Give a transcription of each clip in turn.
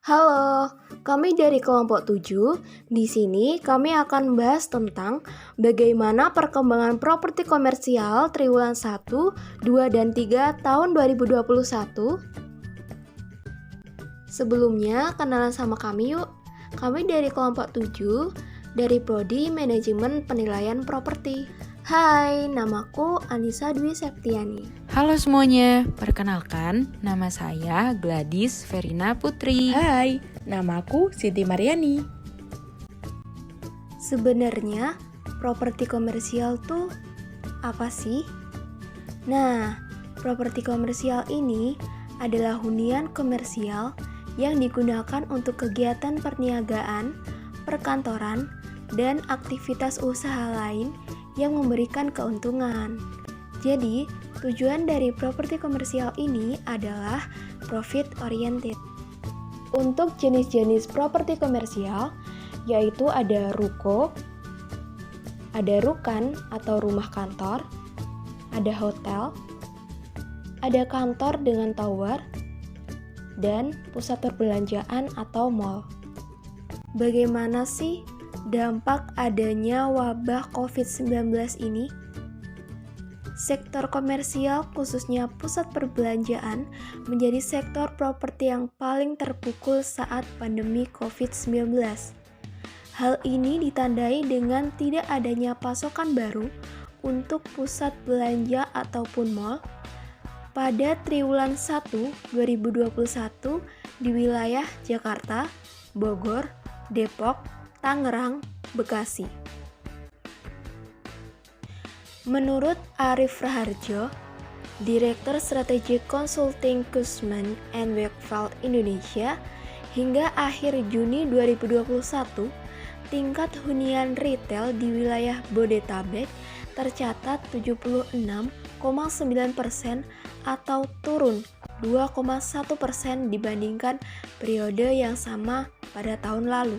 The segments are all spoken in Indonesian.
Halo, kami dari kelompok 7. Di sini kami akan membahas tentang bagaimana perkembangan properti komersial triwulan 1, 2, dan 3 tahun 2021. Sebelumnya, kenalan sama kami yuk. Kami dari kelompok 7, dari Prodi Manajemen Penilaian Properti. Hai, namaku Anissa Dwi Septiani. Halo semuanya, perkenalkan nama saya Gladys Verina Putri. Hai, namaku Siti Mariani. Sebenarnya, properti komersial tuh apa sih? Nah, properti komersial ini adalah hunian komersial yang digunakan untuk kegiatan perniagaan, perkantoran, dan aktivitas usaha lain yang memberikan keuntungan. Jadi, tujuan dari properti komersial ini adalah profit oriented. Untuk jenis-jenis properti komersial, yaitu ada ruko, ada rukan atau rumah kantor, ada hotel, ada kantor dengan tower, dan pusat perbelanjaan atau mall. Bagaimana sih dampak adanya wabah COVID-19 ini? Sektor komersial, khususnya pusat perbelanjaan, menjadi sektor properti yang paling terpukul saat pandemi COVID-19. Hal ini ditandai dengan tidak adanya pasokan baru untuk pusat belanja ataupun mall pada triwulan 1 2021 di wilayah Jakarta, Bogor, Depok, Tangerang, Bekasi. Menurut Arif Raharjo, Direktur Strategic Consulting Cushman & Wakefield Indonesia, hingga akhir Juni 2021, tingkat hunian retail di wilayah Bodetabek tercatat 76,9% atau turun 2,1% dibandingkan periode yang sama pada tahun lalu.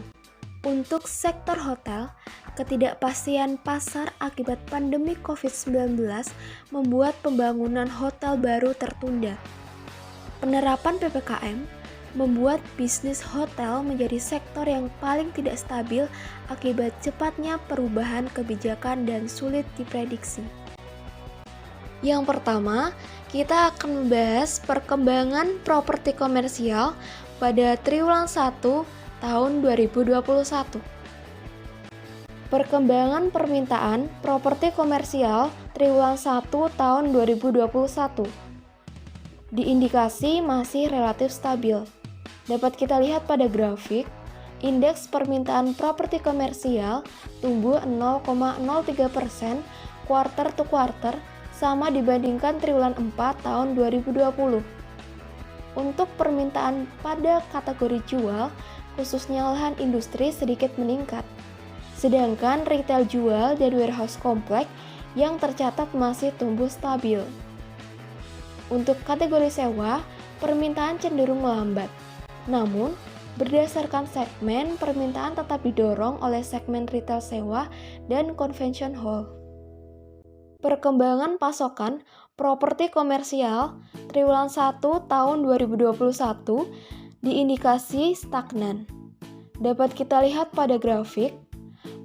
Untuk sektor hotel, ketidakpastian pasar akibat pandemi COVID-19 membuat pembangunan hotel baru tertunda. Penerapan PPKM membuat bisnis hotel menjadi sektor yang paling tidak stabil akibat cepatnya perubahan kebijakan dan sulit diprediksi. Yang pertama, kita akan membahas perkembangan properti komersial pada triwulan 1 tahun 2021. Perkembangan permintaan properti komersial triwulan 1 tahun 2021 diindikasi masih relatif stabil. Dapat kita lihat pada grafik, indeks permintaan properti komersial tumbuh 0,03% kuarter to kuarter sama dibandingkan triwulan 4 tahun 2020. Untuk permintaan pada kategori jual, khususnya lahan industri sedikit meningkat. Sedangkan retail jual dan warehouse komplek yang tercatat masih tumbuh stabil. Untuk kategori sewa, permintaan cenderung melambat. Namun, berdasarkan segmen, permintaan tetap didorong oleh segmen retail sewa dan convention hall. Perkembangan pasokan properti komersial triwulan 1 tahun 2021 diindikasi stagnan. Dapat kita lihat pada grafik,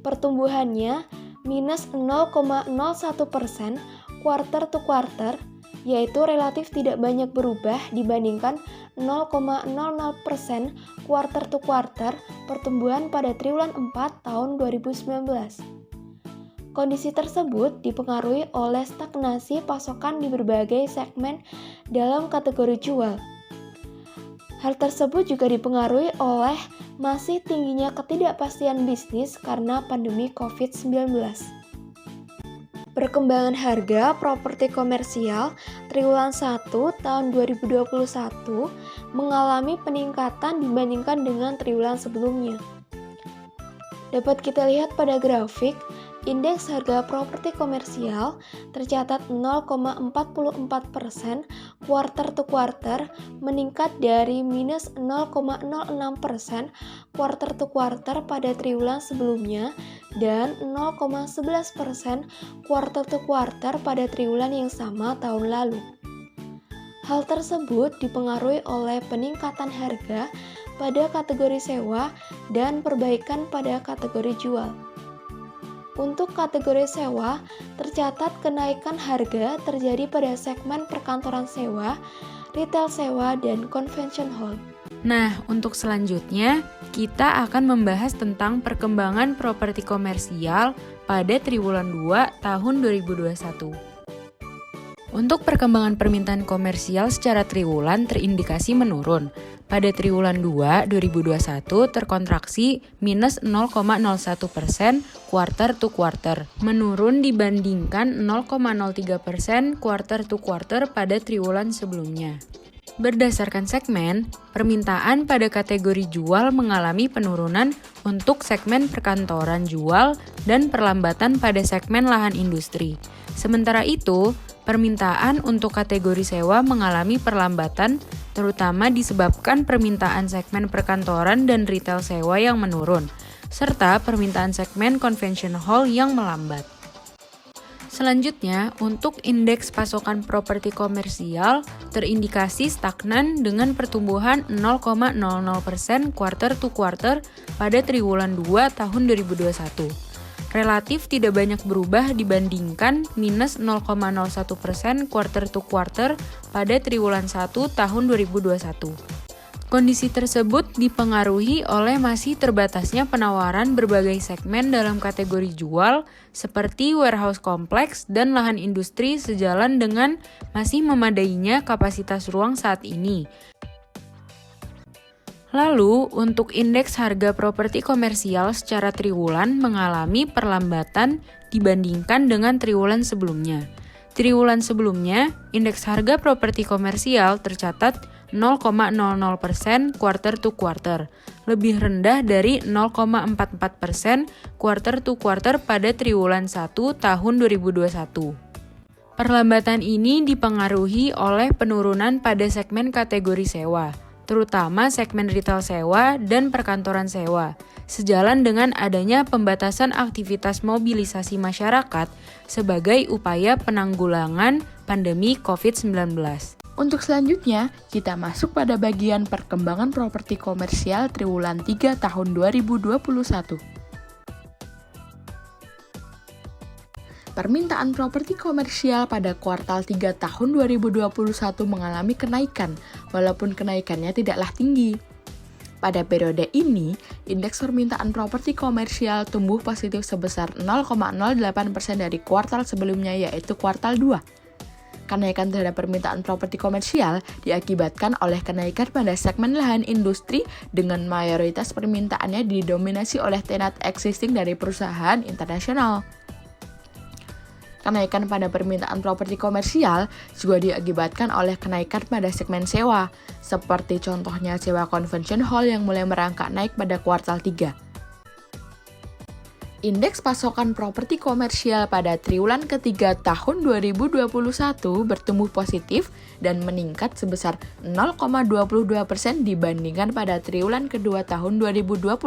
pertumbuhannya minus 0,01% kuarter to kuarter, yaitu relatif tidak banyak berubah dibandingkan 0,00% kuarter to kuarter pertumbuhan pada triwulan 4 tahun 2019. Kondisi tersebut dipengaruhi oleh stagnasi pasokan di berbagai segmen dalam kategori jual. Hal tersebut juga dipengaruhi oleh masih tingginya ketidakpastian bisnis karena pandemi COVID-19. Perkembangan harga properti komersial triwulan 1 tahun 2021 mengalami peningkatan dibandingkan dengan triwulan sebelumnya. Dapat kita lihat pada grafik, indeks harga properti komersial tercatat 0,44% kuarter to kuarter, meningkat dari minus 0,06% kuarter to kuarter pada triwulan sebelumnya dan 0,11% kuarter to kuarter pada triwulan yang sama tahun lalu. Hal tersebut dipengaruhi oleh peningkatan harga pada kategori sewa dan perbaikan pada kategori jual. Untuk kategori sewa, tercatat kenaikan harga terjadi pada segmen perkantoran sewa, retail sewa, dan convention hall. Nah, untuk selanjutnya, kita akan membahas tentang perkembangan properti komersial pada triwulan 2 tahun 2021. Untuk perkembangan permintaan komersial secara triwulan terindikasi menurun. Pada triwulan 2 2021 terkontraksi minus 0,01% quarter to quarter, menurun dibandingkan 0,03% quarter to quarter pada triwulan sebelumnya. Berdasarkan segmen, permintaan pada kategori jual mengalami penurunan untuk segmen perkantoran jual dan perlambatan pada segmen lahan industri. Sementara itu, permintaan untuk kategori sewa mengalami perlambatan, terutama disebabkan permintaan segmen perkantoran dan retail sewa yang menurun, serta permintaan segmen convention hall yang melambat. Selanjutnya, untuk indeks pasokan properti komersial terindikasi stagnan dengan pertumbuhan 0,00% quarter to quarter pada triwulan 2 tahun 2021. Relatif tidak banyak berubah dibandingkan minus 0,01% quarter to quarter pada triwulan 1 tahun 2021. Kondisi tersebut dipengaruhi oleh masih terbatasnya penawaran berbagai segmen dalam kategori jual seperti warehouse kompleks dan lahan industri sejalan dengan masih memadainya kapasitas ruang saat ini. Lalu, untuk indeks harga properti komersial secara triwulan mengalami perlambatan dibandingkan dengan triwulan sebelumnya. Triwulan sebelumnya, indeks harga properti komersial tercatat 0,00% quarter to quarter, lebih rendah dari 0,44% quarter to quarter pada triwulan 1 tahun 2021. Perlambatan ini dipengaruhi oleh penurunan pada segmen kategori sewa, terutama segmen retail sewa dan perkantoran sewa, sejalan dengan adanya pembatasan aktivitas mobilisasi masyarakat sebagai upaya penanggulangan pandemi COVID-19. Untuk selanjutnya, kita masuk pada bagian perkembangan properti komersial triwulan 3 tahun 2021. Permintaan properti komersial pada kuartal 3 tahun 2021 mengalami kenaikan, walaupun kenaikannya tidaklah tinggi. Pada periode ini, indeks permintaan properti komersial tumbuh positif sebesar 0,08% dari kuartal sebelumnya, yaitu kuartal 2. Kenaikan terhadap permintaan properti komersial diakibatkan oleh kenaikan pada segmen lahan industri dengan mayoritas permintaannya didominasi oleh tenant existing dari perusahaan internasional. Kenaikan pada permintaan properti komersial juga diakibatkan oleh kenaikan pada segmen sewa, seperti contohnya sewa convention hall yang mulai merangkak naik pada kuartal 3. Indeks pasokan properti komersial pada triwulan ketiga tahun 2021 bertumbuh positif dan meningkat sebesar 0,22% dibandingkan pada triwulan kedua tahun 2021.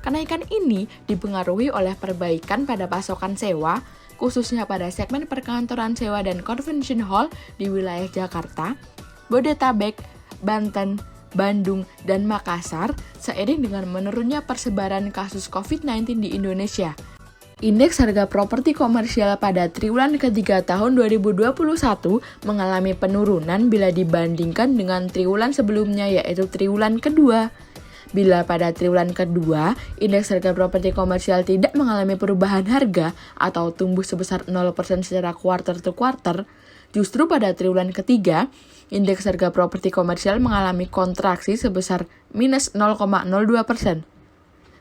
Kenaikan ini dipengaruhi oleh perbaikan pada pasokan sewa, khususnya pada segmen perkantoran sewa dan convention hall di wilayah Jakarta, Bodetabek, Banten, Bandung, dan Makassar seiring dengan menurunnya persebaran kasus COVID-19 di Indonesia. Indeks harga properti komersial pada triwulan ketiga tahun 2021 mengalami penurunan bila dibandingkan dengan triwulan sebelumnya, yaitu triwulan kedua. Bila pada triwulan kedua, indeks harga properti komersial tidak mengalami perubahan harga atau tumbuh sebesar 0% secara quarter to quarter, justru pada triwulan ketiga, indeks harga properti komersial mengalami kontraksi sebesar minus 0,02%.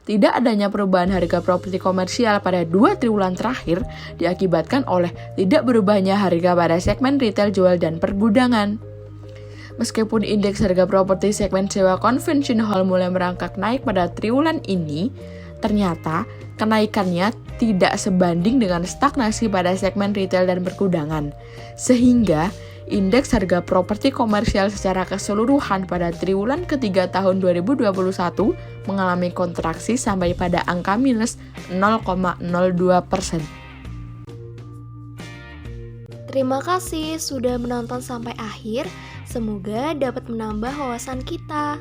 Tidak adanya perubahan harga properti komersial pada 2 triwulan terakhir diakibatkan oleh tidak berubahnya harga pada segmen retail jual dan pergudangan. Meskipun indeks harga properti segmen sewa convention hall mulai merangkak naik pada triwulan ini, ternyata kenaikannya tidak sebanding dengan stagnasi pada segmen retail dan pergudangan, sehingga indeks harga properti komersial secara keseluruhan pada triwulan ketiga tahun 2021 mengalami kontraksi sampai pada angka minus 0,02%. Terima kasih sudah menonton sampai akhir. Semoga dapat menambah wawasan kita.